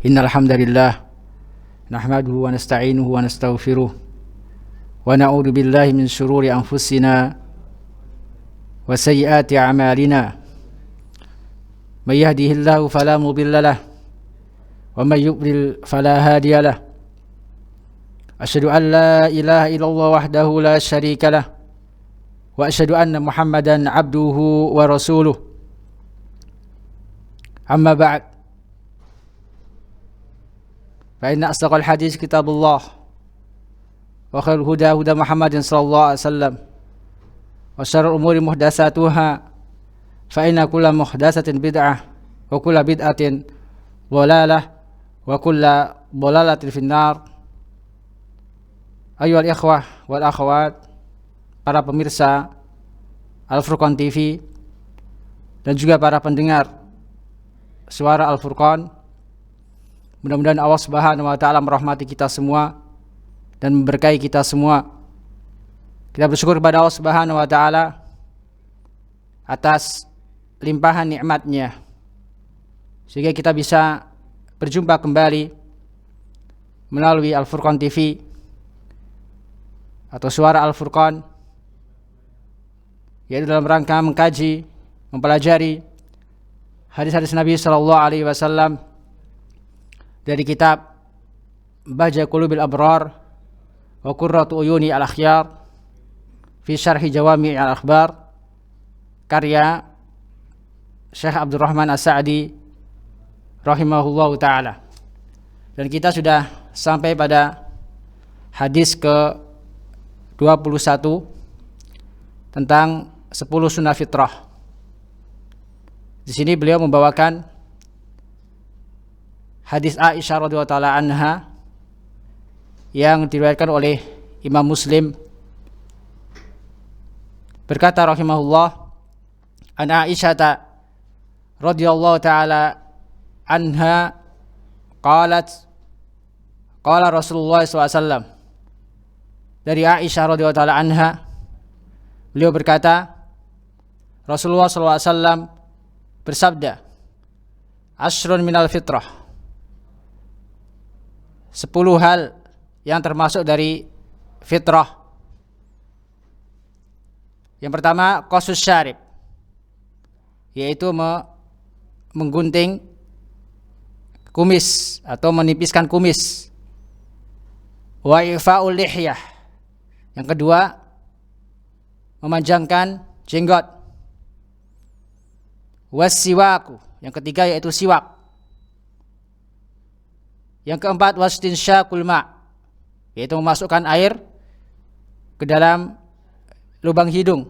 Innal hamdalillah nahmaduhu wa nasta'inuhu wa nastaghfiruh wa na'udzu billahi min shururi anfusina wa sayyiati a'malina. May yahdihillahu fala mudilla lahu wa may yudlil fala hadiya lahu. Asyhadu an la ilaha illallah wahdahu la syarika lahu wa asyhadu anna Muhammadan abduhu wa rasuluh. Amma ba'd. فإن أصدق الحديث كتاب الله وخير الهدى هدى محمد صلى الله عليه وسلم وشر الأمور محدثاتها فإن كل محدثة بدعة وكل بدعة ضلالة وكل ضلالة في النار. أيها الإخوة والأخوات, para pemirsa Al-Furqan TV dan juga para pendengar suara Al-Furqan, mudah-mudahan Allah Subhanahu wa taala merahmati kita semua dan memberkahi kita semua. Kita bersyukur kepada Allah Subhanahu wa taala atas limpahan nikmat-Nya sehingga kita bisa berjumpa kembali melalui Al-Furqan TV atau suara Al-Furqan, yaitu dalam rangka mengkaji, mempelajari hadis-hadis Nabi sallallahu alaihi wasallam dari kitab Bahja Qulubil Abrar wa Qurratu Uyuni Al-Akhyar fi Syarhi Jawami' Al-Akhbar, karya Syekh Abdurrahman As-Sa'di rahimahullahu ta'ala. Dan kita sudah sampai pada hadis ke-21 tentang 10 sunnah fitrah. Di sini beliau membawakan hadis Aisyah radhiyallahu taala anha yang diriwayatkan oleh Imam Muslim. Berkata rahimahullah, an Aisyah radhiyallahu taala anha qalat qala Rasulullah SAW. Dari Aisyah radhiyallahu taala anha, beliau berkata, Rasulullah SAW bersabda, ashrun minal fitrah, 10 hal yang termasuk dari fitrah. Yang pertama, qasus syarib, yaitu menggunting kumis atau menipiskan kumis. Wa ifa'ul lihyah, yang kedua, memanjangkan jenggot. Wasiwaku, yang ketiga yaitu siwak. Yang keempat, wastinsyaqul ma', yaitu memasukkan air ke dalam lubang hidung,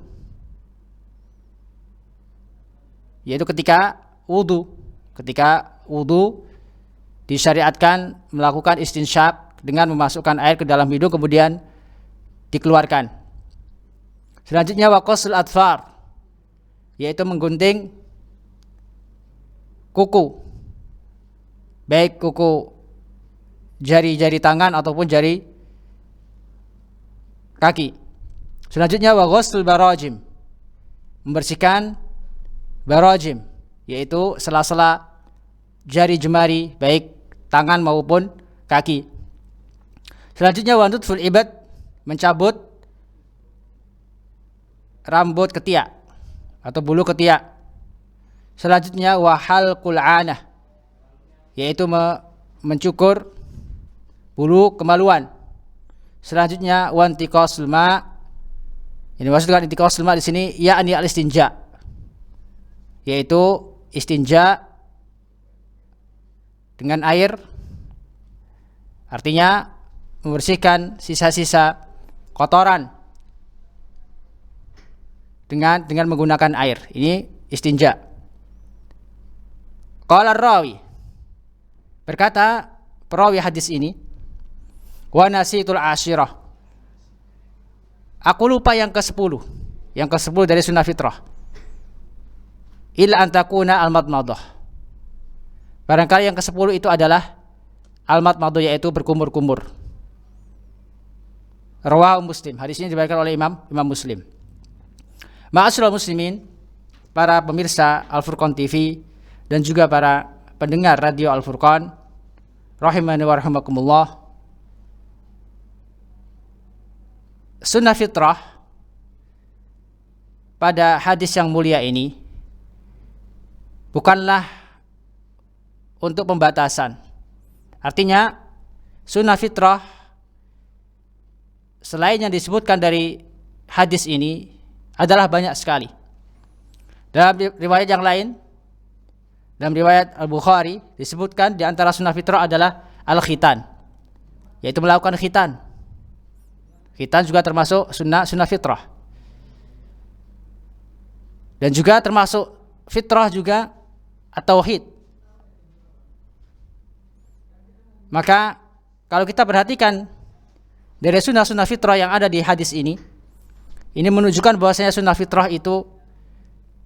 yaitu ketika wudu. Ketika wudu disyariatkan melakukan istinsyaq dengan memasukkan air ke dalam hidung kemudian dikeluarkan. Selanjutnya waqasul adfar, yaitu menggunting kuku, baik kuku jari-jari tangan ataupun jari kaki. Selanjutnya wa ghusl barajim, membersihkan barajim, yaitu sela-sela jari jemari baik tangan maupun kaki. Selanjutnya wa nutful ibad, mencabut rambut ketiak atau bulu ketiak. Selanjutnya wa halqul anah, yaitu mencukur bulu kemaluan. Selanjutnya wantiqasul ma, ini maksud dengan intiqasul ma di sini yakni al-istinja, yaitu istinja dengan air, artinya membersihkan sisa-sisa kotoran dengan menggunakan air. Ini istinja. Qala rawi, berkata perawi hadis ini, wa nasitul asyirah, aku lupa yang ke-10. Yang ke-10 dari sunnah fitrah. Illa antakuna al-madmadah, barangkali yang ke-10 itu adalah al-madmadah, yaitu berkumur-kumur. Rawahu Muslim, hadis ini diriwayatkan oleh Imam Muslim. Ma'asyiral muslimin, para pemirsa Al-Furqan TV dan juga para pendengar radio Al-Furqan, rahimani wa rahimakumullah, sunnah fitrah pada hadis yang mulia ini bukanlah untuk pembatasan. Artinya sunnah fitrah selain yang disebutkan dari hadis ini adalah banyak sekali. Dalam riwayat yang lain, dalam riwayat Al-Bukhari disebutkan di antara sunnah fitrah adalah al-khitan, yaitu melakukan khitan. Khitan juga termasuk sunnah fitrah. Dan juga termasuk fitrah juga at-tauhid. Maka kalau kita perhatikan dari sunnah fitrah yang ada di hadis ini menunjukkan bahwasanya sunnah fitrah itu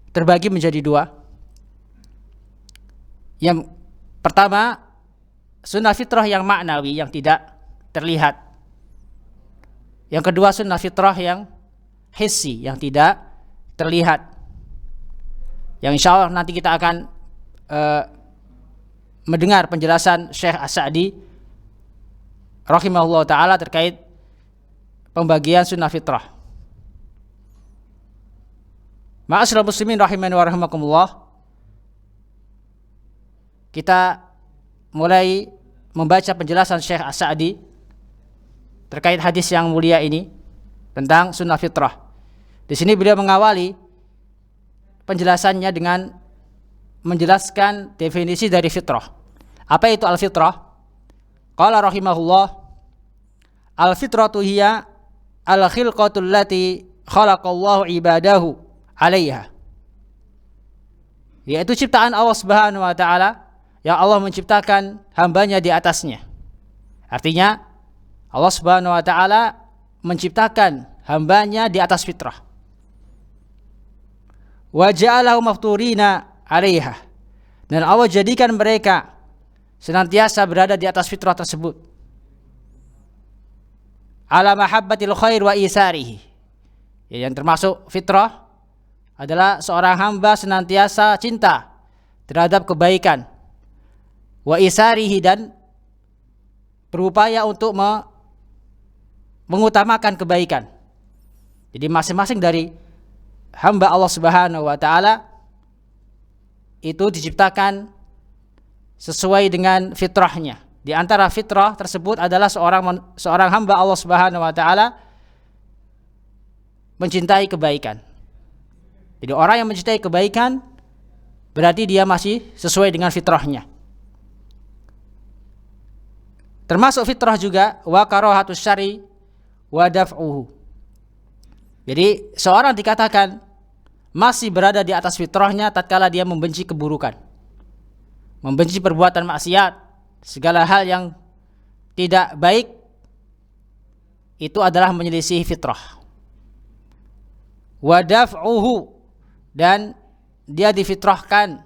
terbagi menjadi dua. Yang pertama, sunnah fitrah yang maknawi, yang tidak terlihat. Yang kedua, sunnah fitrah yang hissi, yang tidak terlihat. Yang insya Allah nanti kita akan mendengar penjelasan Syekh As-Sa'di rahimahullah ta'ala terkait pembagian sunnah fitrah. Ma'asyiral muslimin rahimani wa rahimakumullah, kita mulai membaca penjelasan Syekh As-Sa'di terkait hadis yang mulia ini tentang sunnah fitrah. Di sini beliau mengawali penjelasannya dengan menjelaskan definisi dari fitrah. Apa itu al-fitrah? Qala rahimahullah, al-fitratu hiya al-khilqatul lati khalaqallahu ibadahu 'alaiha. Yaitu ciptaan Allah Subhanahu wa taala yang Allah menciptakan hambanya di atasnya. Artinya Allah Subhanahu wa taala menciptakan hambanya di atas fitrah. Wa ja'alahu mafturina 'alaiha. Dan Allah jadikan mereka senantiasa berada di atas fitrah tersebut. Ala mahabbatil khair wa isarihi. Yang termasuk fitrah adalah seorang hamba senantiasa cinta terhadap kebaikan, wa isarihi, dan berupaya untuk mengutamakan kebaikan. Jadi masing-masing dari hamba Allah Subhanahu wa taala itu diciptakan sesuai dengan fitrahnya. Di antara fitrah tersebut adalah seorang hamba Allah Subhanahu wa taala mencintai kebaikan. Jadi orang yang mencintai kebaikan berarti dia masih sesuai dengan fitrahnya. Termasuk fitrah juga wa karahatus syar'i wa daf'uhu. Jadi seorang dikatakan masih berada di atas fitrahnya tatkala dia membenci keburukan, membenci perbuatan maksiat, segala hal yang tidak baik, itu adalah menyelisih fitrah. Wa daf'uhu, dan dia difitrahkan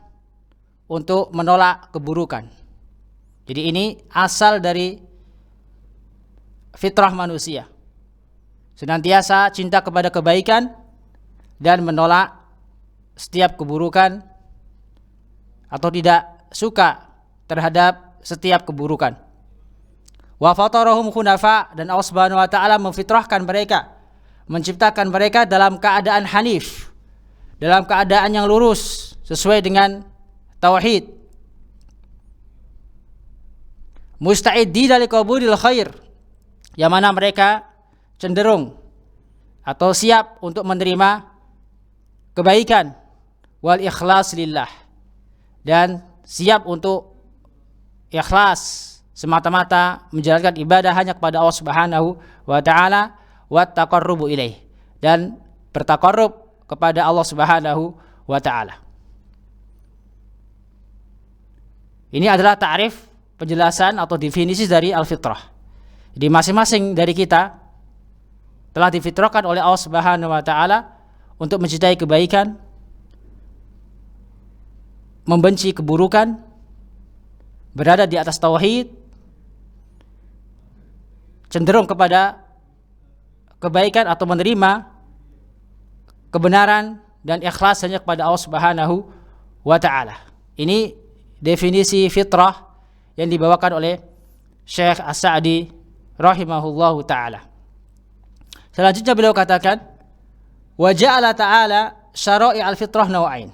untuk menolak keburukan. Jadi ini asal dari fitrah manusia, senantiasa cinta kepada kebaikan dan menolak setiap keburukan atau tidak suka terhadap setiap keburukan. Wa fatarahum hunafa, dan Allah Subhanahu wa taala memfitrahkan mereka, menciptakan mereka dalam keadaan hanif, dalam keadaan yang lurus sesuai dengan tauhid. Musta'idina liqabulil khair, yang mana mereka cenderung atau siap untuk menerima kebaikan, wal ikhlas lillah, dan siap untuk ikhlas semata-mata menjalankan ibadah hanya kepada Allah Subhanahu wa taala, wa taqarrubu ilaih, dan bertaqarrub kepada Allah Subhanahu wa taala. Ini adalah ta'rif, penjelasan atau definisi dari al-fitrah. Jadi masing-masing dari kita telah difitrahkan oleh Allah Subhanahu wa taala untuk mencintai kebaikan, membenci keburukan, berada di atas tauhid, cenderung kepada kebaikan atau menerima kebenaran, dan ikhlas hanya kepada Allah Subhanahu wa taala. Ini definisi fitrah yang dibawakan oleh Syekh As-Sa'di rahimahullahu ta'ala. Selanjutnya beliau katakan, wa ja'ala ta'ala syara'i al-fitrah naw'ain.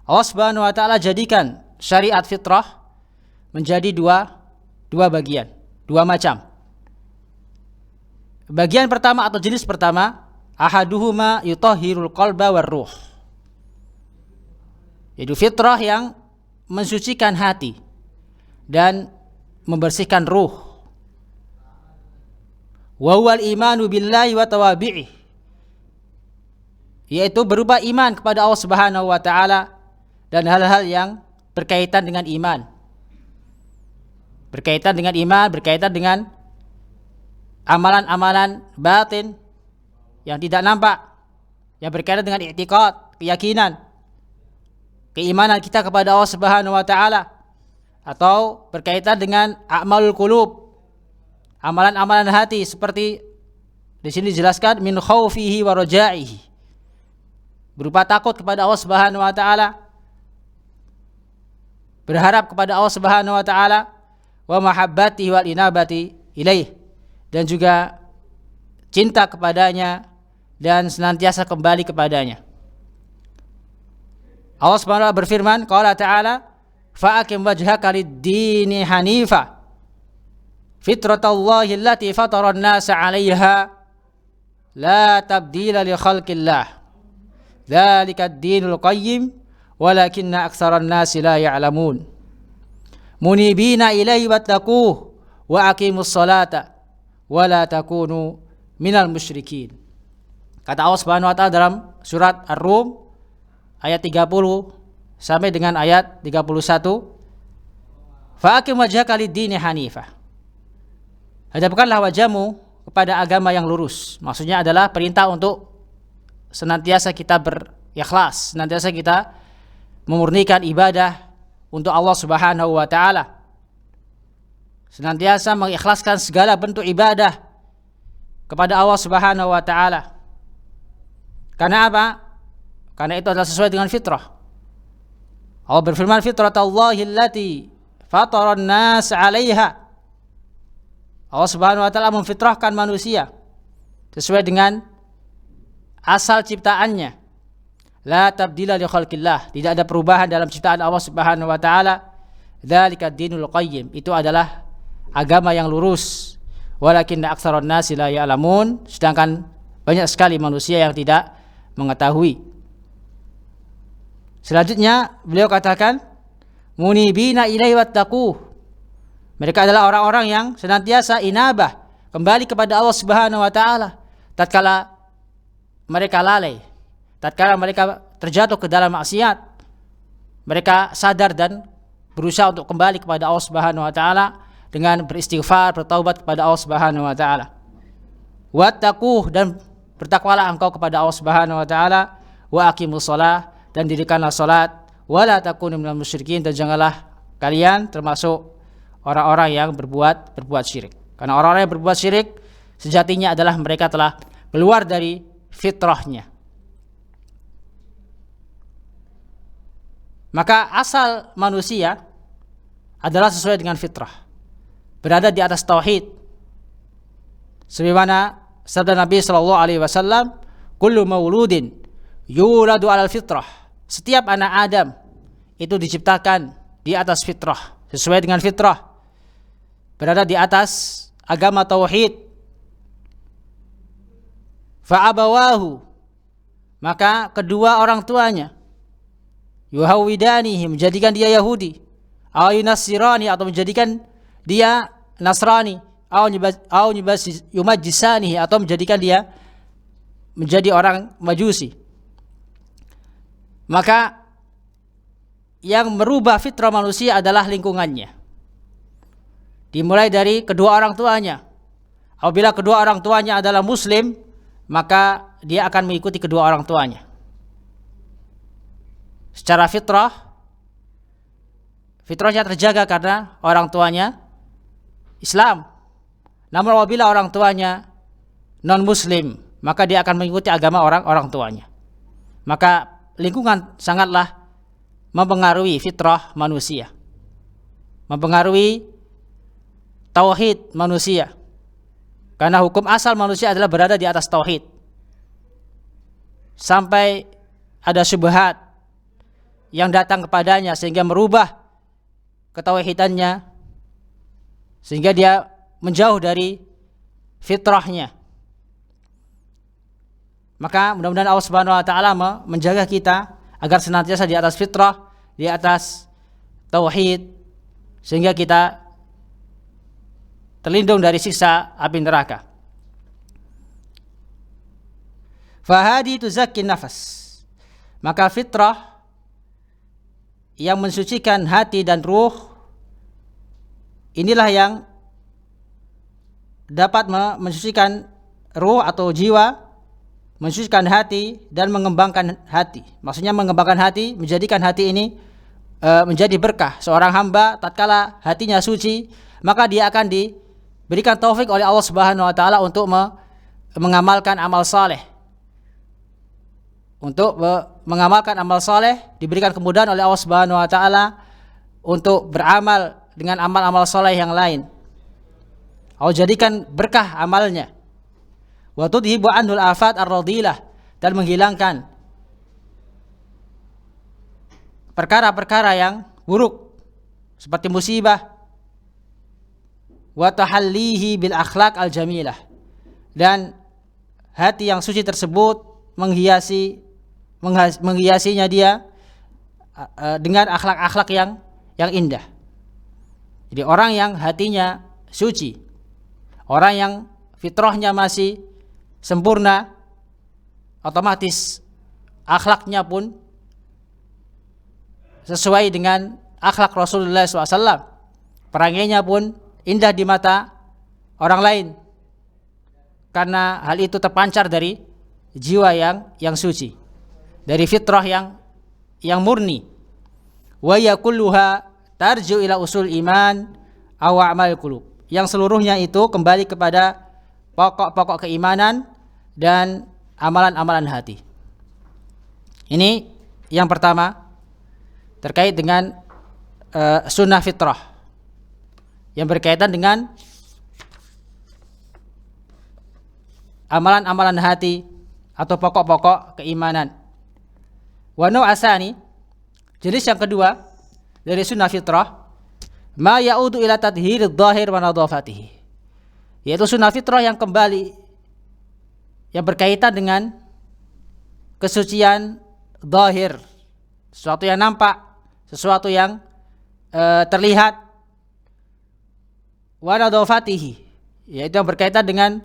Allah Subhanahu wa ta'ala jadikan syariat fitrah menjadi dua bagian, dua macam. Bagian pertama atau jenis pertama, ahaduhuma yutahhirul qalba war ruh. Yaitu fitrah yang mensucikan hati dan membersihkan ruh. Wa huwal imanu billahi wa tawabi'ih. Yaitu berupa iman kepada Allah Subhanahu wa ta'ala dan hal-hal yang berkaitan dengan iman. Berkaitan dengan iman, berkaitan dengan amalan-amalan batin yang tidak nampak, yang berkaitan dengan i'tiqad, keyakinan, keimanan kita kepada Allah Subhanahu wa ta'ala, atau berkaitan dengan a'malul qulub, amalan-amalan hati, seperti di sini dijelaskan min khaufihi wa raja'ihi, berupa takut kepada Allah Subhanahu wa ta'ala, berharap kepada Allah Subhanahu wa ta'ala, wa mahabbatihi wal inabati ilaih, dan juga cinta kepadanya dan senantiasa kembali kepadanya. Allah Subhanahu wa ta'ala berfirman, qala ta'ala, fa'akim wajhaka lid-dini hanifa fitratallahi allati fatara an-nasa 'alaiha la tabdila li khalqillah dzalika ad-dinul qayyim walakinna aktsaran nasi la ya'lamun munibina ilaihi wattaquh wa aqimus salata wa la takunu minal musyrikin. Kata Allah Subhanahu wa ta'ala dalam surat Ar-Rum ayat 30 sampai dengan ayat 31, fa'akim wajhaka lid-dini hanifah. Hadapkanlah wajahmu kepada agama yang lurus. Maksudnya adalah perintah untuk senantiasa kita berikhlas, senantiasa kita memurnikan ibadah untuk Allah Subhanahu wa ta'ala, senantiasa mengikhlaskan segala bentuk ibadah kepada Allah Subhanahu wa ta'ala. Karena apa? Karena itu adalah sesuai dengan fitrah. Allah berfirman, fitratallahi allati fatara an-nas 'alaiha. Allah Subhanahu wa ta'ala memfitrahkan manusia sesuai dengan asal ciptaannya. La tabdila li khalqillah, tidak ada perubahan dalam ciptaan Allah Subhanahu wa ta'ala. Dzalika ad-dinul qayyim, itu adalah agama yang lurus. Walakinna aktsaran nasi la ya'lamun, sedangkan banyak sekali manusia yang tidak mengetahui. Selanjutnya beliau katakan, munibina ilaihi wattaquh. Mereka adalah orang-orang yang senantiasa inabah, kembali kepada Allah Subhanahu wa ta'ala tatkala mereka lalai, tatkala mereka terjatuh ke dalam maksiat. Mereka sadar dan berusaha untuk kembali kepada Allah Subhanahu wa ta'ala dengan beristighfar, bertaubat kepada Allah Subhanahu wa ta'ala. Wattaquh, dan bertakwalah engkau kepada Allah Subhanahu wa ta'ala. Wa aqimus shalah, dan dirikanlah salat. Wala takunu minal musyrikin, dan janganlah kalian termasuk orang-orang yang berbuat syirik. Karena orang-orang yang berbuat syirik sejatinya adalah mereka telah keluar dari fitrahnya. Maka asal manusia adalah sesuai dengan fitrah, berada di atas tauhid. Sebagaimana sabda Nabi sallallahu alaihi wasallam, kullu mauludin yuladu 'alal fitrah. Setiap anak Adam itu diciptakan di atas fitrah, sesuai dengan fitrah, berada di atas agama tauhid. Fa abawahu, maka kedua orang tuanya, yuhawidanihi, menjadikan dia Yahudi, au yunasirani, atau menjadikan dia Nasrani, au yumajjisanihi, atau menjadikan dia menjadi orang Majusi. Maka yang merubah fitrah manusia adalah lingkungannya, dimulai dari kedua orang tuanya. Apabila kedua orang tuanya adalah muslim, maka dia akan mengikuti kedua orang tuanya secara fitrahnya terjaga karena orang tuanya Islam. Namun apabila orang tuanya non muslim, maka dia akan mengikuti agama orang tuanya. Maka lingkungan sangatlah mempengaruhi fitrah manusia, mempengaruhi tauhid manusia. Karena hukum asal manusia adalah berada di atas tauhid. Sampai ada syubhat yang datang kepadanya sehingga merubah ketauhidannya, sehingga dia menjauh dari fitrahnya. Maka mudah-mudahan Allah Subhanahu wa taala menjaga kita agar senantiasa di atas fitrah, di atas tauhid, sehingga kita terlindung dari siksa api neraka. Fahadi tuzakkin nafas. Maka fitrah yang mensucikan hati dan ruh, inilah yang dapat mensucikan ruh atau jiwa, mensucikan hati dan mengembangkan hati. Maksudnya mengembangkan hati, menjadikan hati ini menjadi berkah. Seorang hamba tatkala hatinya suci, maka dia akan diberikan taufik oleh Allah Subhanahu wa taala untuk mengamalkan amal saleh. Untuk mengamalkan amal saleh, diberikan kemudahan oleh Allah Subhanahu wa taala untuk beramal dengan amal-amal saleh yang lain. Allah jadikan berkah amalnya. Wa tudhibu anul afat ar-radilah, dan menghilangkan perkara-perkara yang buruk seperti musibah. Wa tahallihi bil akhlaq al-jamilah, dan hati yang suci tersebut menghiasinya dia dengan akhlak-akhlak yang indah. Jadi orang yang hatinya suci, orang yang fitrahnya masih sempurna, otomatis akhlaknya pun sesuai dengan akhlak Rasulullah SAW. Perangainya pun indah di mata orang lain, karena hal itu terpancar dari jiwa yang suci, dari fitrah yang murni. Wa yakulluha tarju ila usul iman aw a'mal qulub, yang seluruhnya itu kembali kepada pokok-pokok keimanan dan amalan-amalan hati. Ini yang pertama terkait dengan sunnah fitrah yang berkaitan dengan amalan-amalan hati atau pokok-pokok keimanan. Wa nu'asani, jenis yang kedua dari sunnah fitrah, ma ya'udu ila tadhirid dhahir wa nadhafatihi, yaitu sunnah fitrah yang kembali, yang berkaitan dengan kesucian zahir, sesuatu yang nampak, sesuatu yang terlihat, wa nadhafatihi, yaitu yang berkaitan dengan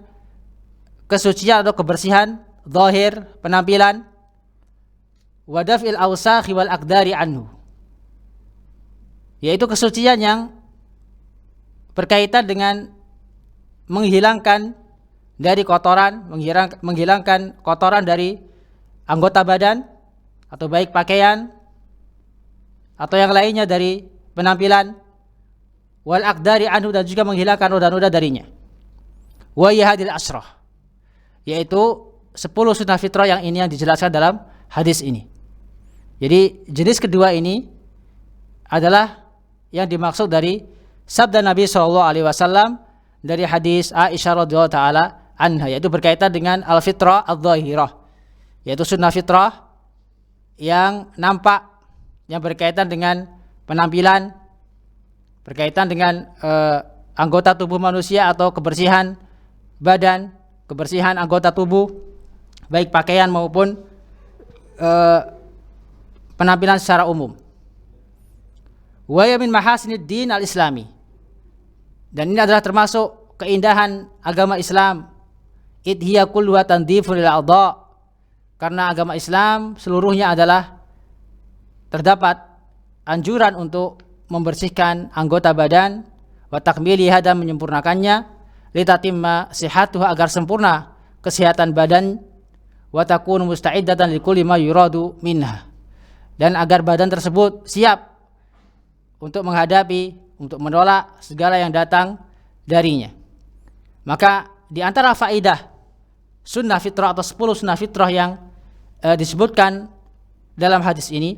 kesucian atau kebersihan zahir, penampilan, wa daf'il awsakhi wal aqdari anhu, yaitu kesucian yang berkaitan dengan menghilangkan dari kotoran, menghilangkan kotoran dari anggota badan, atau baik pakaian atau yang lainnya dari penampilan, wal aqdari anhu, dan juga menghilangkan noda-noda darinya. Wa yahadil asrah, yaitu 10 sunnah fitrah yang ini yang dijelaskan dalam hadis ini. Jadi jenis kedua ini adalah yang dimaksud dari sabda Nabi SAW dari hadis Aisyah radhiyallahu taala anha, yaitu berkaitan dengan al-fitrah adh-dhahirah, yaitu sunnah fitrah yang nampak, yang berkaitan dengan penampilan, berkaitan dengan anggota tubuh manusia atau kebersihan badan, kebersihan anggota tubuh, baik pakaian maupun penampilan secara umum. Wa ya min mahasinid din al-islami, dan ini adalah termasuk keindahan agama Islam. Id hiya kulluha tandhifun lil a'dha, karena agama Islam seluruhnya adalah terdapat anjuran untuk membersihkan anggota badan, wa takmiliha, dan menyempurnakannya, litatimma sihatuha, agar sempurna kesehatan badan, wa takunu musta'iddatan likulli ma yuradu minha, dan agar badan tersebut siap untuk menghadapi, untuk menolak segala yang datang darinya. Maka di antara faidah sunnah fitrah atau 10 sunnah fitrah yang disebutkan dalam hadis ini,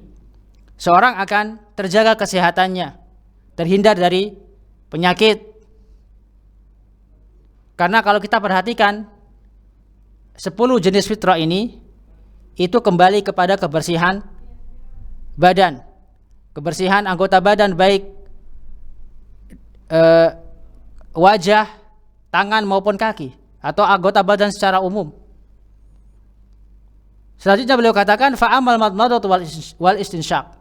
seorang akan terjaga kesehatannya, terhindar dari penyakit, Karena kalau kita perhatikan 10 jenis fitrah ini itu kembali kepada kebersihan badan, kebersihan anggota badan, baik wajah, tangan maupun kaki, atau anggota badan secara umum. Selanjutnya beliau katakan fa'amal madmadatu wal istinsyaq.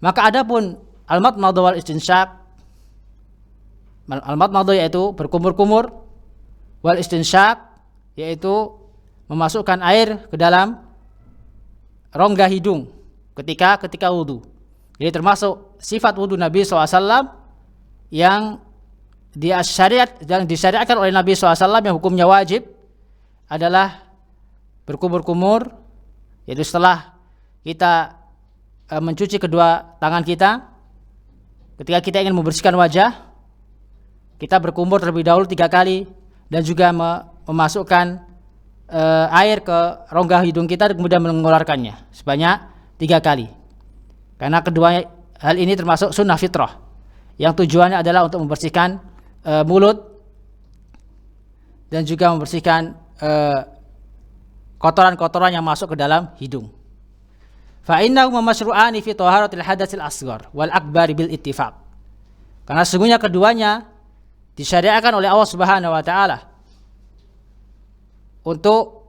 Maka adapun al-madmadu wal istinsyaq, al-madmadu yaitu berkumur-kumur, wal istinsyaq yaitu memasukkan air ke dalam rongga hidung ketika wudu. Jadi termasuk sifat wudu Nabi SAW yang disyariatkan oleh Nabi SAW, yang hukumnya wajib adalah berkumur-kumur, yaitu setelah kita mencuci kedua tangan kita, ketika kita ingin membersihkan wajah, kita berkumur terlebih dahulu 3 kali, dan juga memasukkan air ke rongga hidung kita, kemudian mengeluarkannya sebanyak 3 kali. Karena kedua hal ini termasuk sunnah fitrah, yang tujuannya adalah untuk membersihkan mulut dan juga membersihkan kotoran-kotoran yang masuk ke dalam hidung. Fa innahu mashru'ani fi taharatil hadatsil asghar wal akbar bil ittifaq. Karena sesungguhnya keduanya disyariatkan oleh Allah Subhanahu wa taala untuk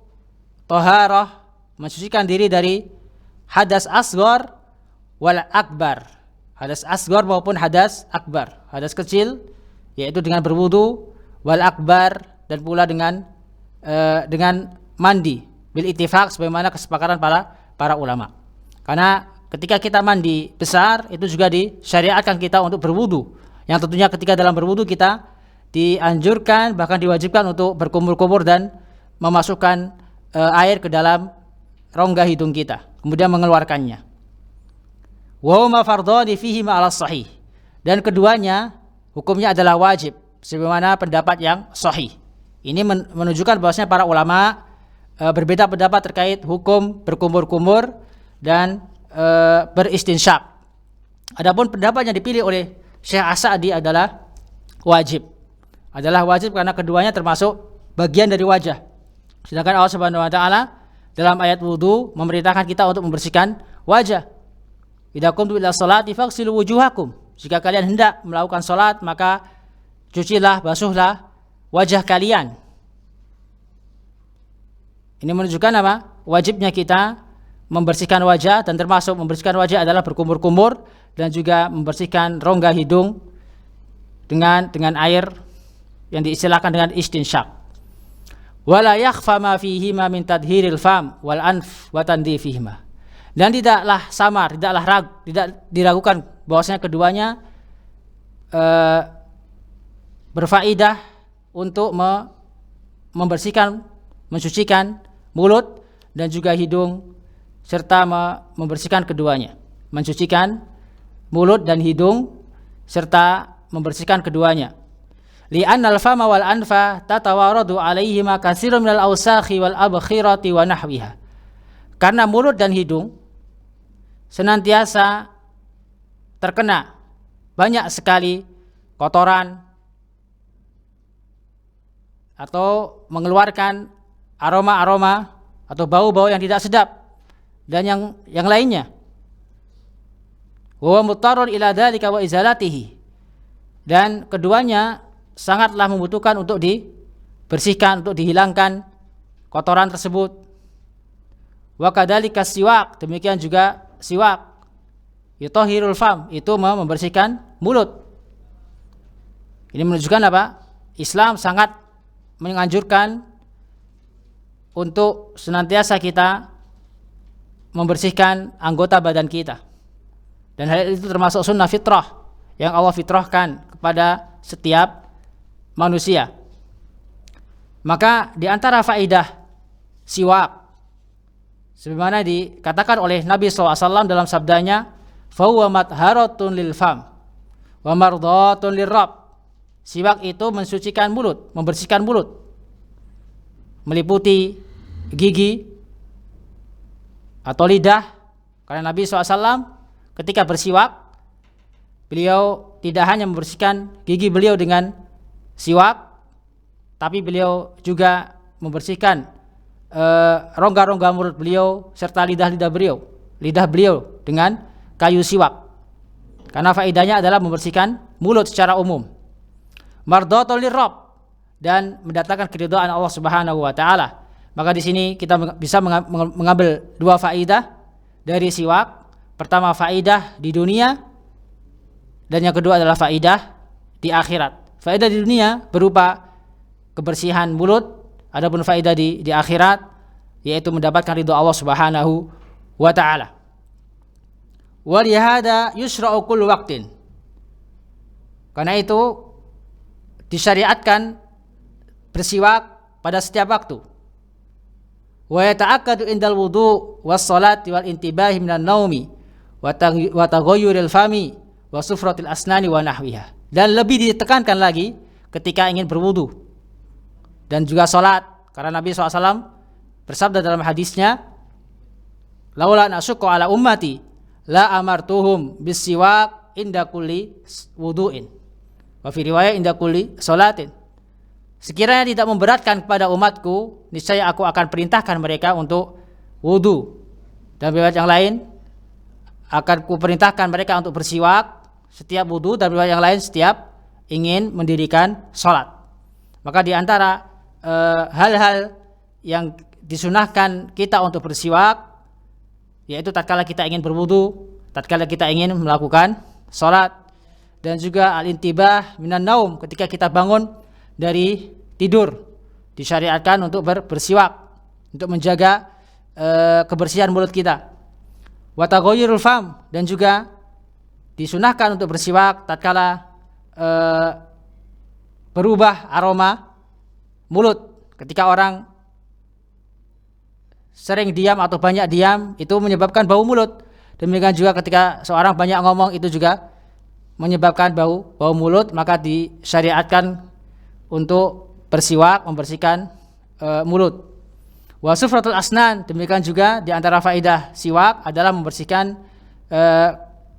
taharah, mensucikan diri dari hadas asghar wal akbar. Hadas asghar maupun hadas akbar. Hadas kecil yaitu dengan berwudu, wal akbar dan pula dengan mandi bil ittifaq, sebagaimana kesepakatan para ulama. Karena ketika kita mandi besar itu juga disyariatkan kita untuk berwudu. Yang tentunya ketika dalam berwudu kita dianjurkan, bahkan diwajibkan untuk berkumur-kumur dan memasukkan air ke dalam rongga hidung kita, kemudian mengeluarkannya. Wa huma fardhani fihi ma 'ala sahih. Dan keduanya hukumnya adalah wajib sebagaimana pendapat yang sahih. Ini menunjukkan bahwasanya para ulama berbeda pendapat terkait hukum berkumur-kumur dan beristinsyaq. Adapun pendapat yang dipilih oleh Syekh As-Sa'di adalah wajib. Adalah wajib karena keduanya termasuk bagian dari wajah. Sedangkan Allah Subhanahu wa taala dalam ayat wudu memerintahkan kita untuk membersihkan wajah. Idza qumtum ila sholati faghsilu wujuhakum. Jika kalian hendak melakukan salat, maka cucilah, basuhlah wajah kalian. Ini menunjukkan apa? Wajibnya kita membersihkan wajah, dan termasuk membersihkan wajah adalah berkumur-kumur dan juga membersihkan rongga hidung dengan air yang diistilahkan dengan istinsyaq. Wala yakhfa ma fihima min tadhiril fam wal anf wa tandhifihima. Dan tidaklah samar, tidak diragukan bahwasanya keduanya berfaedah untuk membersihkan, mensucikan mulut dan juga hidung, serta membersihkan keduanya, mensucikan mulut dan hidung serta membersihkan keduanya. Li'annal fama wal anfa tatawaradu alaihima katsirun minal awsakhi wal abkhirati wa nahwiha. Karena mulut dan hidung senantiasa terkena banyak sekali kotoran atau mengeluarkan aroma-aroma atau bau-bau yang tidak sedap dan yang lainnya. Wa mutarrun ila dzalika wa izalatihi. Dan keduanya sangatlah membutuhkan untuk dibersihkan, untuk dihilangkan kotoran tersebut. Wa kadzalika siwak, demikian juga siwak. Yutahhirul fam, itu membersihkan mulut. Ini menunjukkan apa? Islam sangat menganjurkan untuk senantiasa kita membersihkan anggota badan kita. Dan hal itu termasuk sunnah fitrah yang Allah fitrahkan kepada setiap manusia. Maka di antara faedah siwak, sebagaimana dikatakan oleh Nabi SAW dalam sabdanya, fahuwa matharatun lil fam wa mardatun lirrabb. Siwak itu mensucikan mulut, membersihkan mulut, meliputi gigi atau lidah. Karena Nabi SAW ketika bersiwak, beliau tidak hanya membersihkan gigi beliau dengan siwak, tapi beliau juga membersihkan rongga-rongga mulut beliau serta lidah beliau dengan kayu siwak. Karena faedahnya adalah membersihkan mulut secara umum. Mardatul lirabb, dan mendatangkan keridhaan Allah Subhanahu wa taala. Maka di sini kita bisa mengambil dua faedah dari siwak. Pertama, faedah di dunia, dan yang kedua adalah faedah di akhirat. Faedah di dunia berupa kebersihan mulut, adapun faedah di akhirat yaitu mendapatkan ridha Allah Subhanahu wa taala. Wa li hada yusra'u kullu waqtin. Karena itu disyariatkan bersiwak pada setiap waktu. Wa yata'akkadu indal wudu was salati wal intibahi minan naumi wa taghayyuril fami wa sufratil asnani wa nahwiha. Dan lebih ditekankan lagi ketika ingin berwudu dan juga salat, karena Nabi SAW bersabda dalam hadisnya, laula an asyqa ala ummati la amartuhum bisiwak inda kulli wudu'in wa fi riwayat inda kulli salatin. Sekiranya tidak memberatkan kepada umatku, niscaya aku akan perintahkan mereka untuk wudu. Dan riwayat yang lain, akan kuperintahkan mereka untuk bersiwak setiap wudu, dan riwayat yang lain setiap ingin mendirikan salat. Maka di antara hal-hal yang disunahkan kita untuk bersiwak, yaitu tatkala kita ingin berwudu, tatkala kita ingin melakukan salat, dan juga al-intibah minan naum, ketika kita bangun dari tidur, disyariatkan untuk bersiwak untuk menjaga kebersihan mulut kita. Wa taghayyurul fam, dan juga disunahkan untuk bersiwak tatkala berubah aroma mulut. Ketika orang sering diam atau banyak diam, itu menyebabkan bau mulut. Demikian juga ketika seorang banyak ngomong, itu juga menyebabkan bau mulut. Maka disyariatkan untuk bersiwak, membersihkan mulut. Wa sufratul asnan, demikian juga di antara faedah siwak adalah membersihkan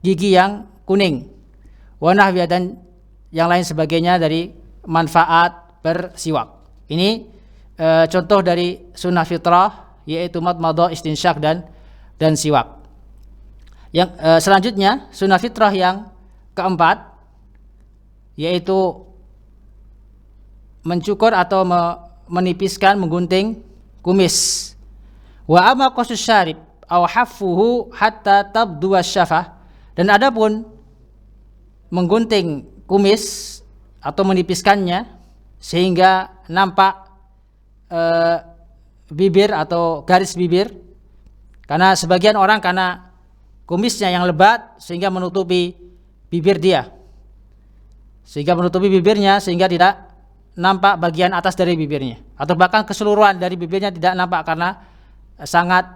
gigi yang kuning. Wa nahwiya, dan yang lain sebagainya dari manfaat bersiwak. Ini contoh dari sunnah fitrah, yaitu madmadah, istinsyak dan siwak. Yang selanjutnya sunnah fitrah yang keempat, yaitu mencukur atau menipiskan, menggunting kumis. Wa amma qasus syarib aw haffuhu hatta tabdu wasyafah, dan adapun menggunting kumis atau menipiskannya sehingga nampak bibir atau garis bibir, karena sebagian orang karena kumisnya yang lebat sehingga menutupi bibir dia, sehingga menutupi bibirnya sehingga tidak nampak bagian atas dari bibirnya, atau bahkan keseluruhan dari bibirnya tidak nampak karena sangat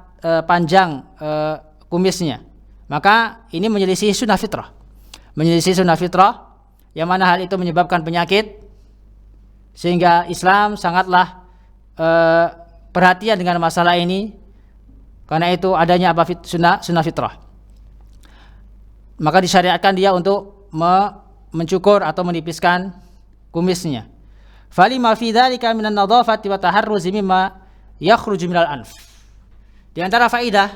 panjang kumisnya. Maka ini menyelisih sunnah fitrah, yang mana hal itu menyebabkan penyakit, sehingga Islam sangatlah perhatian dengan masalah ini. Karena itu adanya sunnah fitrah, maka disyariatkan dia untuk mencukur atau menipiskan kumisnya. Falima fi dzalika minan nadhafati wa taharruzi mimma yakhruju minal anf. Di antara faedah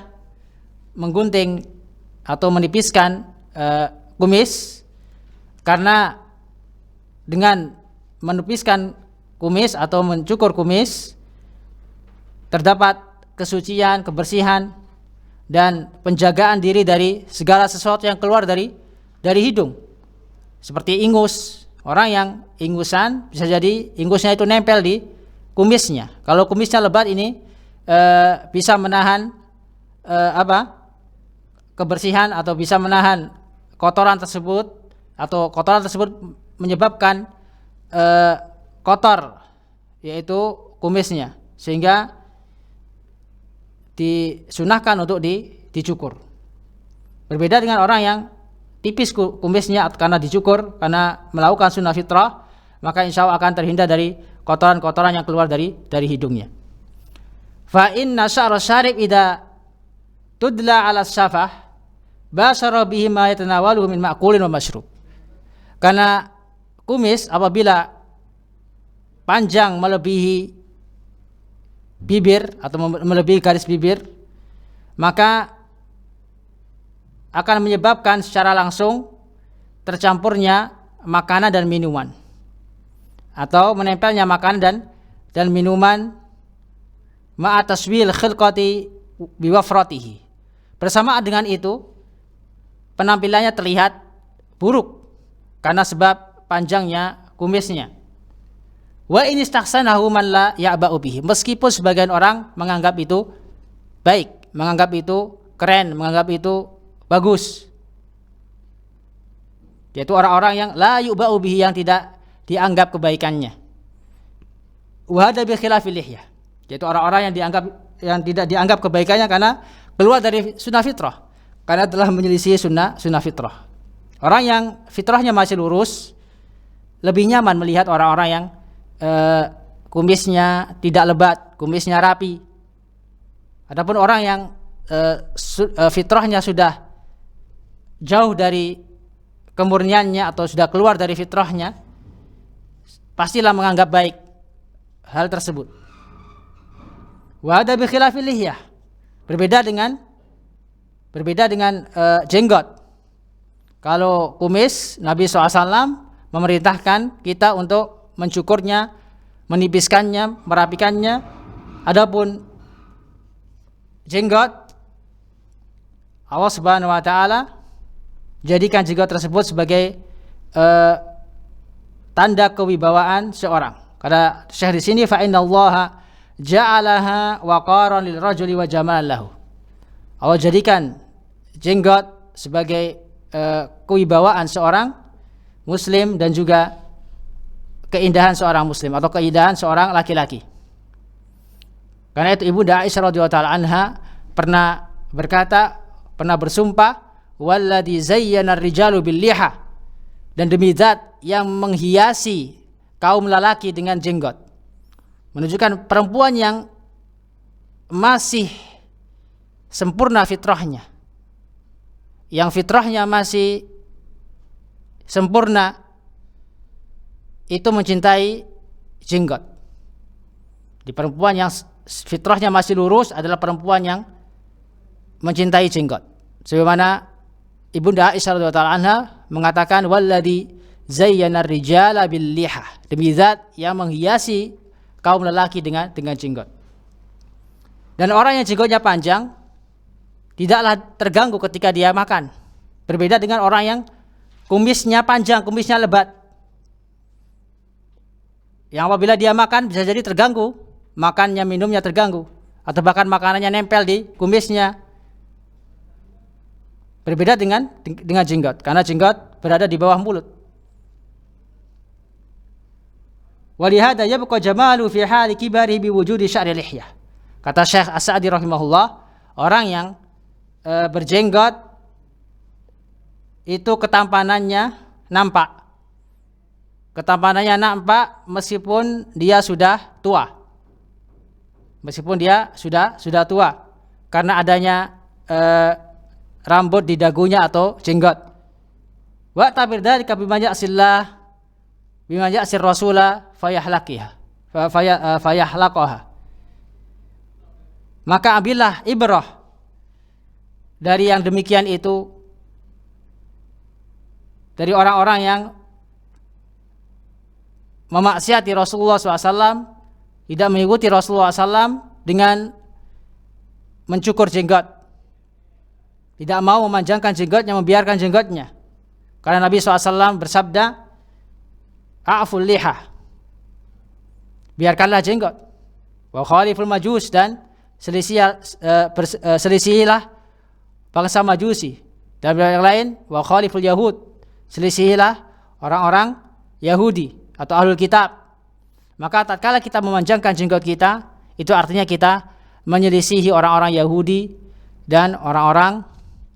menggunting atau menipiskan kumis, karena dengan menipiskan kumis atau mencukur kumis terdapat kesucian, kebersihan, dan penjagaan diri dari segala sesuatu yang keluar dari hidung, seperti ingus. Orang yang ingusan, bisa jadi ingusnya itu nempel di kumisnya. Kalau kumisnya lebat, ini bisa menahan kebersihan, atau bisa menahan kotoran tersebut, atau kotoran tersebut menyebabkan kotor, yaitu kumisnya, sehingga disunahkan untuk dicukur. Berbeda dengan orang yang tipis kumisnya karena dicukur, karena melakukan sunnah fitrah, maka insya Allah akan terhindar dari kotoran-kotoran yang keluar dari hidungnya. Fa inna sya'ra syarib idza tudla 'ala syafah basara bihi ma yatanawaluhu min ma'kulin wa masyrub. Karena kumis apabila panjang melebihi bibir atau melebihi garis bibir, maka akan menyebabkan secara langsung tercampurnya makanan dan minuman, atau menempelnya makanan dan minuman ma'a taswil khilqati biwafratihi. Bersamaan dengan itu penampilannya terlihat buruk karena sebab panjangnya kumisnya. Wa in istahsanahu man la ya'ba'u bihi. Meskipun sebagian orang menganggap itu baik, menganggap itu keren, menganggap itu bagus. Yaitu orang-orang yang la yu'ba'u bihi, yang tidak dianggap kebaikannya. Wa hada bi khilafil lihyah. Yaitu orang-orang yang tidak dianggap kebaikannya karena keluar dari sunnah fitrah, karena telah menyelisih sunnah fitrah. Orang yang fitrahnya masih lurus lebih nyaman melihat orang-orang yang kumisnya tidak lebat, kumisnya rapi. Adapun orang yang fitrahnya sudah jauh dari kemurniannya atau sudah keluar dari fitrahnya, pastilah menganggap baik hal tersebut. Wa hada bi khilafil lihyah. Berbeda dengan jenggot. Kalau kumis, Nabi SAW memerintahkan kita untuk mencukurnya, menipiskannya, merapikannya. Adapun jenggot, Allah Subhanahu wa taala jadikan jenggot tersebut sebagai tanda kewibawaan seorang. Kata Syekh di sini, fa innallaha ja'alaha waqaran lil rajuli wa jamalan lahu. Allah jadikan jenggot sebagai kewibawaan seorang muslim dan juga keindahan seorang muslim atau keindahan seorang laki-laki. Karena itu Ibunda Aisyah radhiyallahu taala anha pernah bersumpah, walladzi zayyana ar-rijalu bil liha, dan demi zat yang menghiasi kaum lelaki dengan jenggot, menunjukkan perempuan yang masih sempurna fitrahnya, yang fitrahnya masih sempurna, itu mencintai jenggot. Di perempuan yang fitrahnya masih lurus adalah perempuan yang mencintai jenggot. Sebagaimana Ibunda Aisyah radhiyallahu taala anha mengatakan, walladzi zayyana ar-rijala bil liha, demi zat yang menghiasi kaum lelaki dengan jenggot. Dan orang yang jenggotnya panjang tidaklah terganggu ketika dia makan. Berbeda dengan orang yang kumisnya panjang, kumisnya lebat, yang apabila dia makan bisa jadi terganggu, makannya, minumnya terganggu, atau bahkan makanannya nempel di kumisnya. Berbeda dengan jenggot, karena jenggot berada di bawah mulut. Walihada yabqa jamalu fi hali kibarihi biwujudi sya'ri lihyah. Kata Syekh As-Sa'di rahimahullah, orang yang berjenggot itu ketampanannya nampak. Ketampanannya nampak meskipun dia sudah tua. Meskipun dia sudah tua, karena adanya rambut di dagunya atau jenggot. Wa tabir dzalika bima ya'sir rasula fayahlaqaha. Maka ambillah ibrah dari yang demikian itu, dari orang-orang yang memaksiati Rasulullah SAW, tidak mengikuti Rasulullah SAW dengan mencukur jenggot, tidak mau memanjangkan jenggotnya, membiarkan jenggotnya. Karena Nabi SAW bersabda, a'ful liha, biarkanlah jenggot. Wa khaliful majus, dan selisihilah bangsa Majusi. Dan yang lain, wa khaliful yahud, selisihilah orang-orang Yahudi atau ahlul kitab. Maka tatkala kita memanjangkan jenggot kita, itu artinya kita menyelisihi orang-orang Yahudi dan orang-orang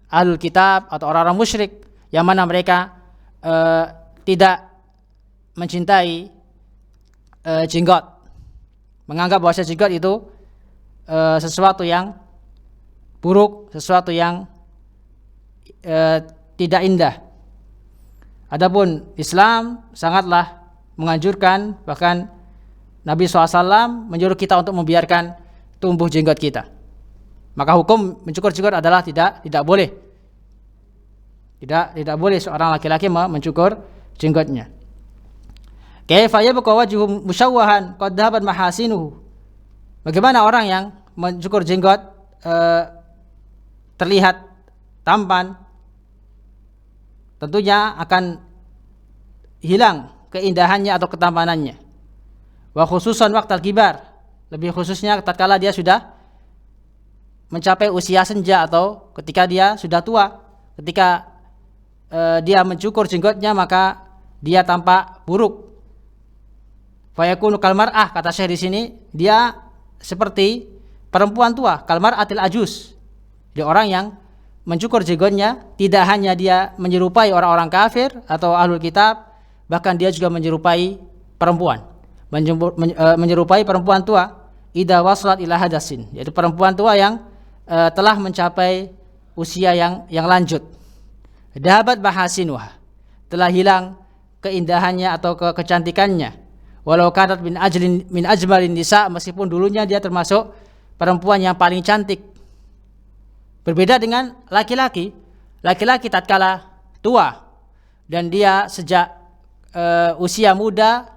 ahlul kitab atau orang-orang musyrik, yang mana mereka tidak mencintai jenggot, menganggap bahwa jenggot itu sesuatu yang buruk, sesuatu yang tidak indah. Adapun Islam sangatlah menganjurkan, bahkan Nabi SAW menyuruh kita untuk membiarkan tumbuh jenggot kita. Maka hukum mencukur jenggot adalah tidak boleh. Tidak boleh seorang laki-laki mencukur jenggotnya. Kaifa yabqa wajhu musyawwahan qad dhahabat mahasinuhu. Bagaimana orang yang mencukur jenggot terlihat tampan, tentunya akan hilang keindahannya atau ketampanannya. Wa khususan waqtal kibar, lebih khususnya tatkala dia sudah mencapai usia senja atau ketika dia sudah tua. Ketika dia mencukur jenggotnya maka dia tampak buruk. Fa yakunu kal mar'ah, kata Syekh di sini, dia seperti perempuan tua, kal mar'atil ajus. Jadi orang yang mencukur jenggotnya tidak hanya dia menyerupai orang-orang kafir atau ahlul kitab, bahkan dia juga menyerupai perempuan. Menyerupai perempuan tua idza waslat ila hadasin, yaitu perempuan tua yang telah mencapai usia yang lanjut. Dahabat bahasinuha, telah hilang keindahannya atau kecantikannya. Walau kanat min ajmalin nisa, meskipun dulunya dia termasuk perempuan yang paling cantik. Berbeda dengan laki-laki. Laki-laki tatkala tua dan dia sejak usia muda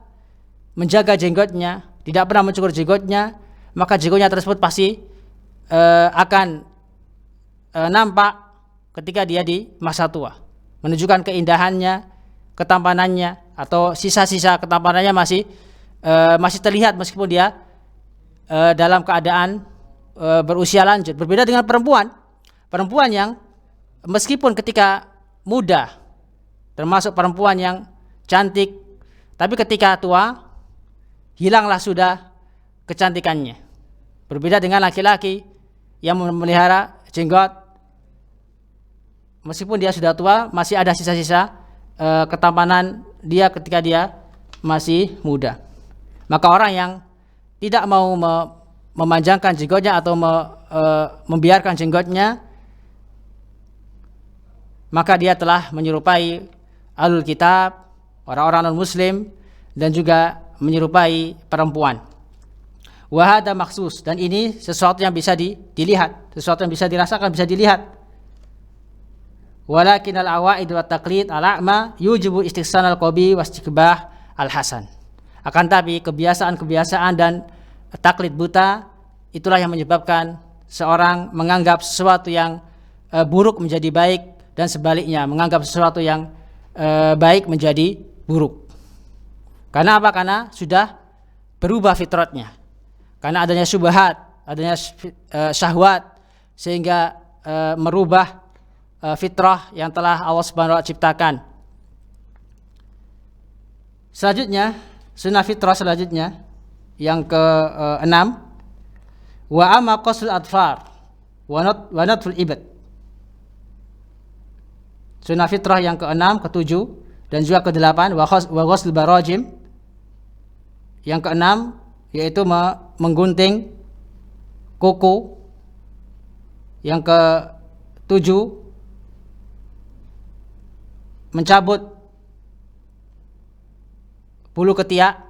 menjaga jenggotnya, tidak pernah mencukur jenggotnya, maka jenggotnya tersebut pasti akan nampak ketika dia di masa tua, menunjukkan keindahannya, ketampanannya, atau sisa-sisa ketampanannya masih terlihat meskipun dia dalam keadaan berusia lanjut. Berbeda dengan perempuan yang meskipun ketika muda termasuk perempuan yang cantik, tapi ketika tua hilanglah sudah kecantikannya. Berbeda dengan laki-laki yang memelihara jenggot, meskipun dia sudah tua masih ada sisa-sisa ketampanan dia ketika dia masih muda. Maka orang yang tidak mau memanjangkan jenggotnya atau membiarkan jenggotnya, maka dia telah menyerupai ahlul kitab, orang-orang non-muslim, dan juga menyerupai perempuan. Wahada maksus, dan ini sesuatu yang bisa dilihat, sesuatu yang bisa dirasakan, bisa dilihat. Walakin al-awaid wa taqlid al-a'ma yujibu istihsan al-qabi wa istikbah al-hasan. Akan tapi kebiasaan-kebiasaan dan taklid buta itulah yang menyebabkan seorang menganggap sesuatu yang buruk menjadi baik, dan sebaliknya menganggap sesuatu yang baik menjadi buruk. Karena apa? Karena sudah berubah fitratnya. Karena adanya syubhat, adanya syahwat, sehingga merubah fitrah yang telah Allah Subhanahu wa taala ciptakan. Selanjutnya, sunnah fitrah selanjutnya yang ke-6, wa amma qasul adfar wa natful ibad. Sunnah fitrah yang ke-6, ke-7 dan juga ke-8, wa ghusl barajim. Yang ke-6 yaitu menggunting kuku. Yang ke-7 mencabut bulu ketiak.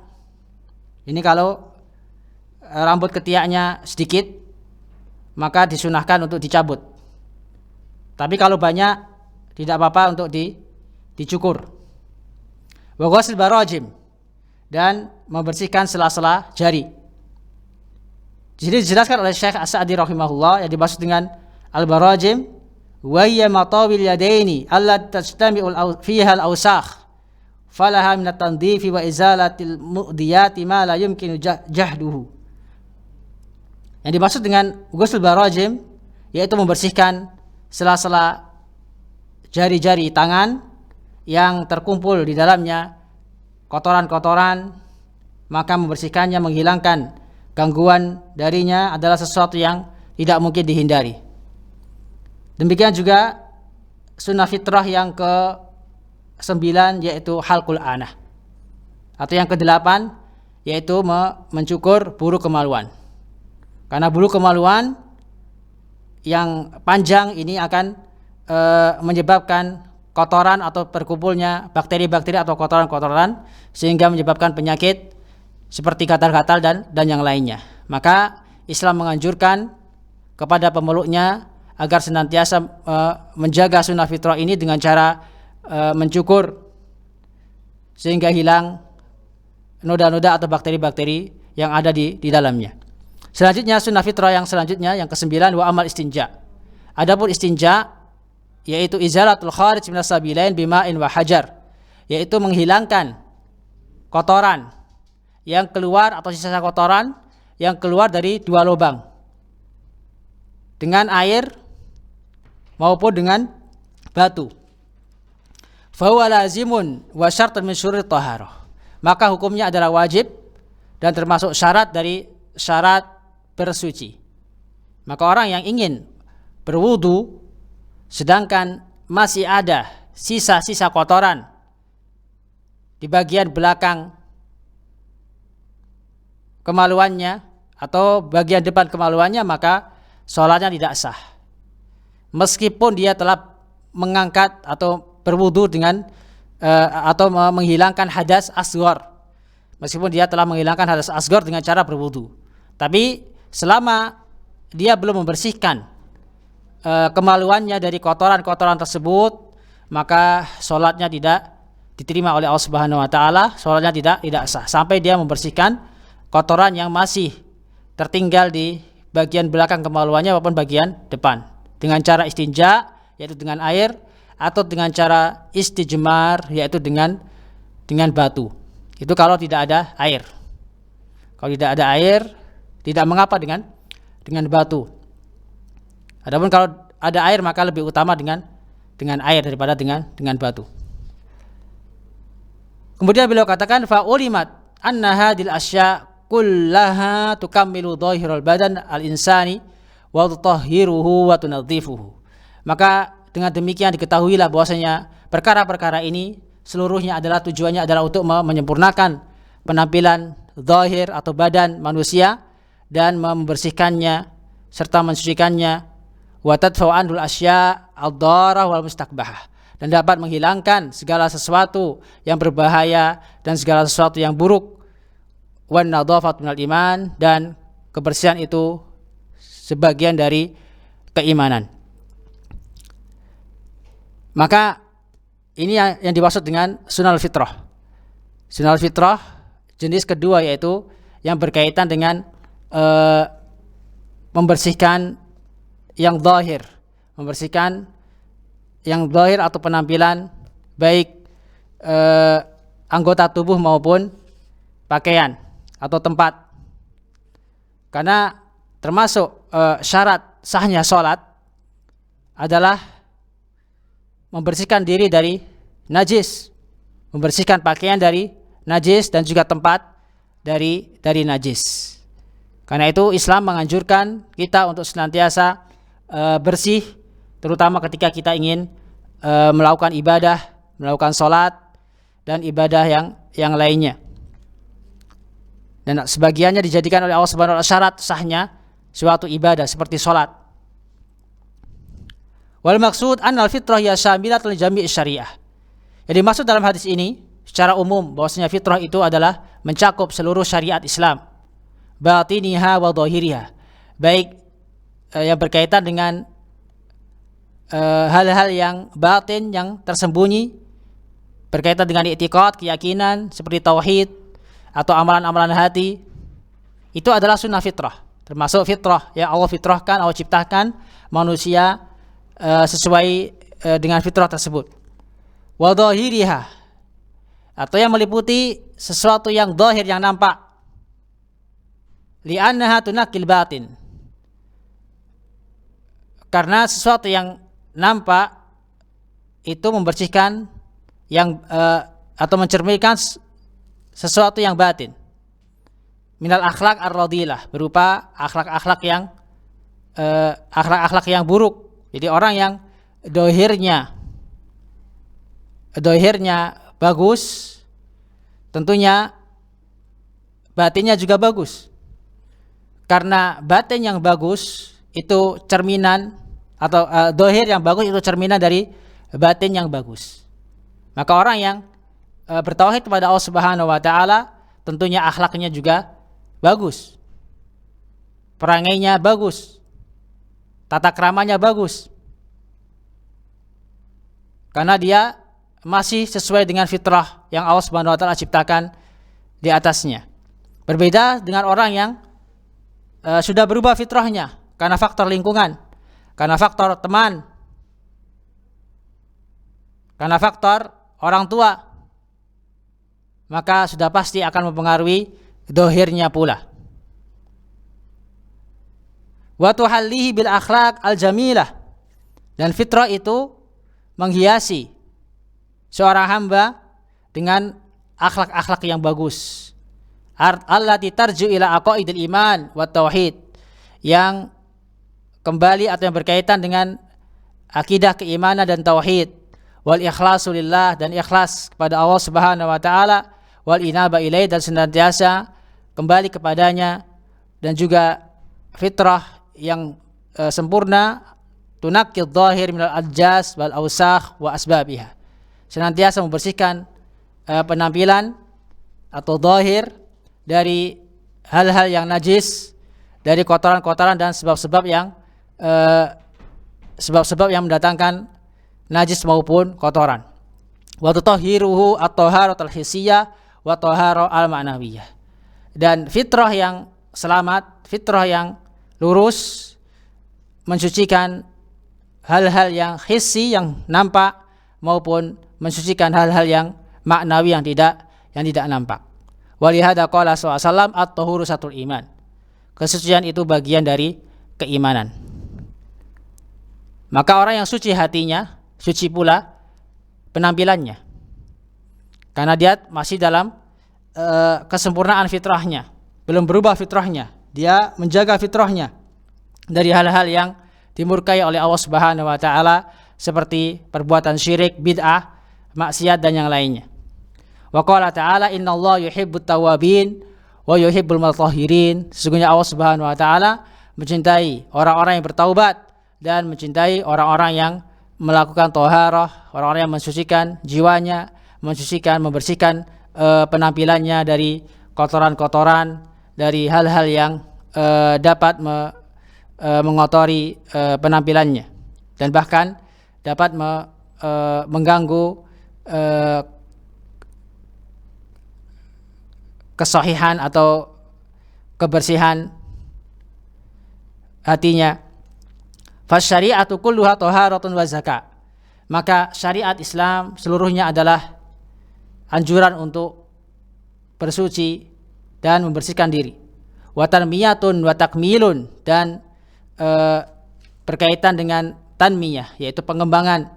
Ini kalau rambut ketiaknya sedikit maka disunahkan untuk dicabut. Tapi kalau banyak tidak apa-apa untuk dicukur. Wa ghusl barajim, dan membersihkan sela-sela jari. Jadi dijelaskan oleh Syekh As-Sa'di rahimahullah yang dimaksud dengan al-barajim wa hiya matawil yadaini allati tajtami'u fiha al-awsakh falaha min at-tandhifi wa izalatil mu'diyati ma la yumkinu jahduhu. Yang dimaksud dengan ghusl barajim yaitu membersihkan sela-sela jari-jari tangan yang terkumpul di dalamnya kotoran-kotoran, maka membersihkannya, menghilangkan gangguan darinya adalah sesuatu yang tidak mungkin dihindari. Demikian juga sunnah fitrah yang ke-9 yaitu halqul anah, atau yang ke-8 yaitu mencukur bulu kemaluan. Karena bulu kemaluan yang panjang ini akan menyebabkan kotoran atau berkumpulnya bakteri-bakteri atau kotoran-kotoran, sehingga menyebabkan penyakit seperti gatal-gatal dan yang lainnya. Maka Islam menganjurkan kepada pemeluknya agar senantiasa menjaga sunnah fitrah ini dengan cara mencukur sehingga hilang noda-noda atau bakteri-bakteri yang ada di dalamnya. Selanjutnya sunnah fitrah yang selanjutnya yang ke-9, wa amal istinja. Adapun istinja yaitu izalatul kharij minas sabilain bima'in wa hajar, yaitu menghilangkan kotoran yang keluar atau sisa kotoran yang keluar dari dua lubang dengan air maupun dengan batu. Fa huwa lazimun wa syartun min syurutit taharah. Maka hukumnya adalah wajib dan termasuk syarat dari syarat bersuci. Maka orang yang ingin berwudu sedangkan masih ada sisa-sisa kotoran di bagian belakang kemaluannya atau bagian depan kemaluannya, maka sholatnya tidak sah. Meskipun dia telah mengangkat atau berwudu dengan atau menghilangkan hadas asghar. Meskipun dia telah menghilangkan hadas asghar dengan cara berwudu. Tapi selama dia belum membersihkan kemaluannya dari kotoran-kotoran tersebut, maka sholatnya tidak diterima oleh Allah Subhanahu wa taala, sholatnya tidak sah sampai dia membersihkan kotoran yang masih tertinggal di bagian belakang kemaluannya maupun bagian depan dengan cara istinja yaitu dengan air atau dengan cara istijmar yaitu dengan batu. Itu kalau tidak ada air. Kalau tidak ada air tidak mengapa dengan batu. Adapun kalau ada air maka lebih utama dengan air daripada dengan batu. Kemudian beliau katakan fa ulimat anna hadhil asya kullaha tukammilu dhahirul badan al-insani wa tutahhiruhu wa tunadhifuhu. Maka dengan demikian diketahuilah bahwasanya perkara-perkara ini seluruhnya adalah tujuannya adalah untuk menyempurnakan penampilan zahir atau badan manusia dan membersihkannya serta mensucikannya, wa tadfa'u anhul asya ad-darah wal mustaqbahah, dan dapat menghilangkan segala sesuatu yang berbahaya dan segala sesuatu yang buruk, wan nadhafatu minal iman, dan kebersihan itu sebagian dari keimanan. Maka ini yang dimaksud dengan sunnah fitrah. Sunnah fitrah jenis kedua yaitu yang berkaitan dengan membersihkan yang zahir, membersihkan yang zahir atau penampilan baik anggota tubuh maupun pakaian atau tempat. Karena termasuk syarat sahnya sholat adalah membersihkan diri dari najis, membersihkan pakaian dari najis dan juga tempat dari najis. Karena itu Islam menganjurkan kita untuk senantiasa bersih, terutama ketika kita ingin melakukan ibadah, melakukan sholat dan ibadah yang lainnya. Dan sebagiannya dijadikan oleh Allah Subhanahu wa taala syarat sahnya suatu ibadah seperti sholat. Wal maksud annal fitrah ya syamilatun li jami'i syariah. Jadi maksud dalam hadis ini secara umum bahwasanya fitrah itu adalah mencakup seluruh syariat Islam, batiniha wa dhahiriha, baik yang berkaitan dengan hal-hal yang batin yang tersembunyi berkaitan dengan i'tiqad, keyakinan seperti tauhid atau amalan-amalan hati, itu adalah sunnah fitrah, termasuk fitrah yang Allah fitrahkan, Allah ciptakan manusia sesuai dengan fitrah tersebut. Wa dhahiriha, atau yang meliputi sesuatu yang zahir yang nampak, li'annaha tunakil batin, karena sesuatu yang nampak itu membersihkan yang atau mencerminkan sesuatu yang batin. Minal akhlak ar-radilah, berupa akhlak-akhlak yang buruk. Jadi orang yang dohirnya bagus, tentunya batinnya juga bagus. Karena batin yang bagus itu cerminan, atau dohir yang bagus itu cerminan dari batin yang bagus. Maka orang yang bertauhid kepada Allah Subhanahu wa taala tentunya akhlaknya juga bagus, perangainya bagus, tata keramanya bagus, karena dia masih sesuai dengan fitrah yang Allah Subhanahu wa taala ciptakan di atasnya. Berbeda dengan orang yang sudah berubah fitrahnya karena faktor lingkungan, karena faktor teman, karena faktor orang tua, maka sudah pasti akan mempengaruhi dohirnya pula. Wa tuhallihi bil akhlaq al jamilah, dan fitrah itu menghiasi seorang hamba dengan akhlak-akhlak yang bagus. Allati tarju ila aqaidil iman wa tauhid, yang kembali atau yang berkaitan dengan akidah keimanan dan tauhid, wal ikhlasu lillah, dan ikhlas kepada Allah Subhanahu wa taala, wal inaba ilaih, dan senantiasa kembali kepadanya, dan juga fitrah yang sempurna, tunaqqid dhahir minal adjas wal awsakh wa asbabiha, senantiasa membersihkan penampilan atau zahir dari hal-hal yang najis, dari kotoran-kotoran dan sebab-sebab yang mendatangkan najis maupun kotoran. Wa tutahhiruhu at-taharatul hissiyah wa taharah al-ma'nawiyah, dan fitrah yang selamat, fitrah yang lurus, mensucikan hal-hal yang hissi, yang nampak, maupun mensucikan hal-hal yang maknawi, yang tidak nampak. Walihada qala sallallahu alaihi wasallam at-tahuru satul iman, kesucian itu bagian dari keimanan. Maka orang yang suci hatinya, suci pula penampilannya, karena dia masih dalam kesempurnaan fitrahnya, belum berubah fitrahnya, dia menjaga fitrahnya dari hal-hal yang dimurkai oleh Allah Subhanahu wa taala, seperti perbuatan syirik, bid'ah, maksiat, dan yang lainnya. Wa qala ta'ala innallaha yuhibbut tawwabin wa yuhibbul mutatahhirin, sesungguhnya Allah Subhanahu wa taala mencintai orang-orang yang bertaubat dan mencintai orang-orang yang melakukan taharah, orang-orang yang mensucikan jiwanya, membersihkan penampilannya dari kotoran-kotoran, dari hal-hal yang dapat mengotori penampilannya, dan bahkan dapat mengganggu kesahihan atau kebersihan hatinya. Fasyari'atu kulluha taharatun wa zakat, maka syariat Islam seluruhnya adalah anjuran untuk bersuci dan membersihkan diri. Wa tanmiyatun wa takmilun, dan berkaitan dengan tanmiyah, yaitu pengembangan,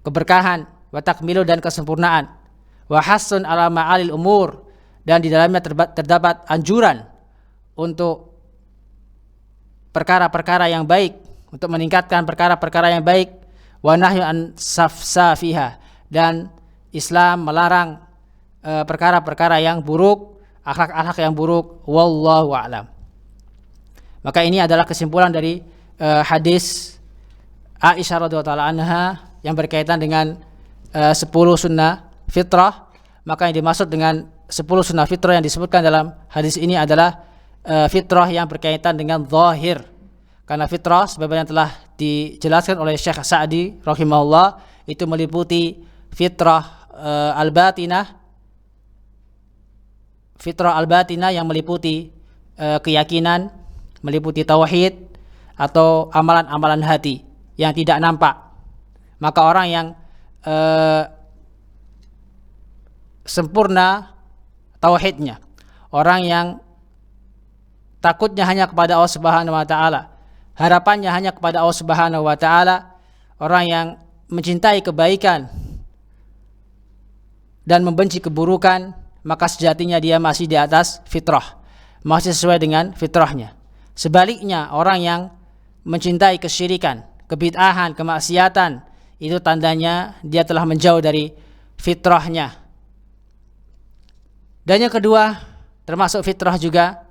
keberkahan, wa takmilun, dan kesempurnaan, wa hasun ala ma'alil umur, dan di dalamnya terdapat anjuran untuk perkara-perkara yang baik, untuk meningkatkan perkara-perkara yang baik, wa nahyu an safsafiha, dan Islam melarang perkara-perkara yang buruk, akhlak-akhlak yang buruk. Wallahu a'lam. Maka ini adalah kesimpulan dari hadis Aisyah radhiyallahu anha yang berkaitan dengan 10 sunnah fitrah. Maka yang dimaksud dengan 10 sunnah fitrah yang disebutkan dalam hadis ini adalah fitrah yang berkaitan dengan zahir. Karena fitrah sebagaimana telah dijelaskan oleh Syekh Sa'di rahimahullah, itu meliputi fitrah al-batinah, fitrah al-batinah yang meliputi keyakinan, meliputi tauhid atau amalan-amalan hati yang tidak nampak. Maka orang yang sempurna tauhidnya, orang yang takutnya hanya kepada Allah Subhanahu wa taala, harapannya hanya kepada Allah Subhanahu wa taala, orang yang mencintai kebaikan dan membenci keburukan, maka sejatinya dia masih di atas fitrah, masih sesuai dengan fitrahnya. Sebaliknya, orang yang mencintai kesyirikan, kebid'ahan, kemaksiatan, itu tandanya dia telah menjauh dari fitrahnya. Dan yang kedua, termasuk fitrah juga,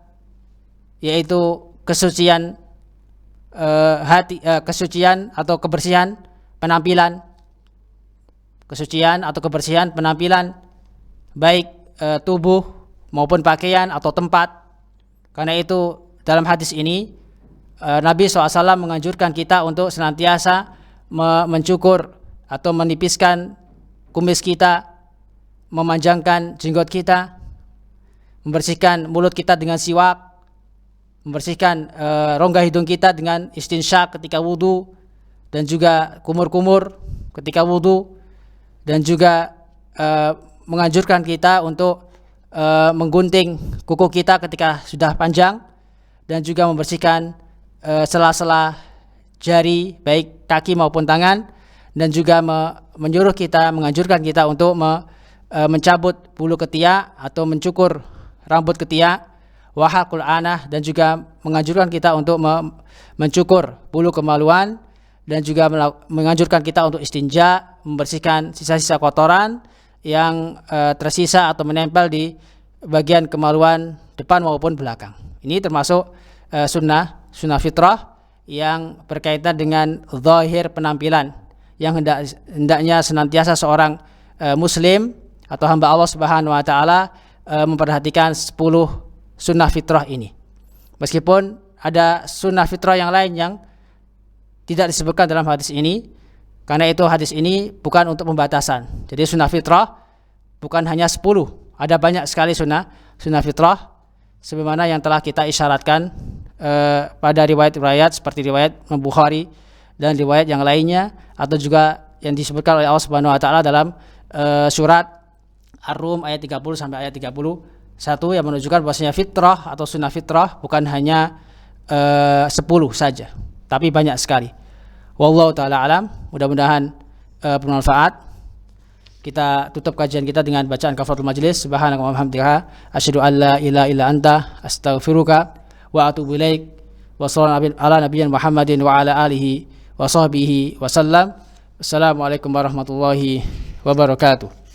yaitu kesucian hati, kesucian atau kebersihan penampilan, kesucian atau kebersihan penampilan, baik tubuh maupun pakaian atau tempat. Karena itu dalam hadis ini Nabi SAW menganjurkan kita untuk senantiasa mencukur atau menipiskan kumis kita, memanjangkan jenggot kita, membersihkan mulut kita dengan siwak, membersihkan rongga hidung kita dengan istinsyak ketika wudu, dan juga kumur-kumur ketika wudu, dan juga menganjurkan kita untuk menggunting kuku kita ketika sudah panjang, dan juga membersihkan sela-sela jari baik kaki maupun tangan, dan juga menganjurkan kita untuk mencabut bulu ketiak atau mencukur rambut ketiak, wa halqul anah, dan juga menganjurkan kita untuk mencukur bulu kemaluan, dan juga menganjurkan kita untuk istinja, membersihkan sisa-sisa kotoran yang tersisa atau menempel di bagian kemaluan depan maupun belakang. Ini termasuk sunnah fitrah yang berkaitan dengan zahir penampilan, yang hendaknya senantiasa seorang muslim atau hamba Allah Subhanahu wa taala memperhatikan 10 sunnah fitrah ini. Meskipun ada sunnah fitrah yang lain yang tidak disebutkan dalam hadis ini, karena itu hadis ini bukan untuk pembatasan. Jadi sunnah fitrah bukan hanya 10, ada banyak sekali sunnah fitrah sebagaimana yang telah kita isyaratkan pada riwayat-riwayat seperti riwayat Bukhari dan riwayat yang lainnya, atau juga yang disebutkan oleh Allah Subhanahu wa taala dalam surat Ar-Rum ayat 30 sampai ayat 31 yang menunjukkan bahwasanya fitrah atau sunnah fitrah bukan hanya 10 saja, tapi banyak sekali. Wallahu taala alam. Mudah-mudahan bermanfaat. Kita tutup kajian kita dengan bacaan kafaratul majlis. Subhanaka wa bihamdika asyhadu an la ilaha illa anta astaghfiruka wa atubu ilaik. Wa sallallahu ala nabiyina Muhammadin wa ala alihi wa sahbihi wa sallam. Assalamualaikum warahmatullahi wabarakatuh.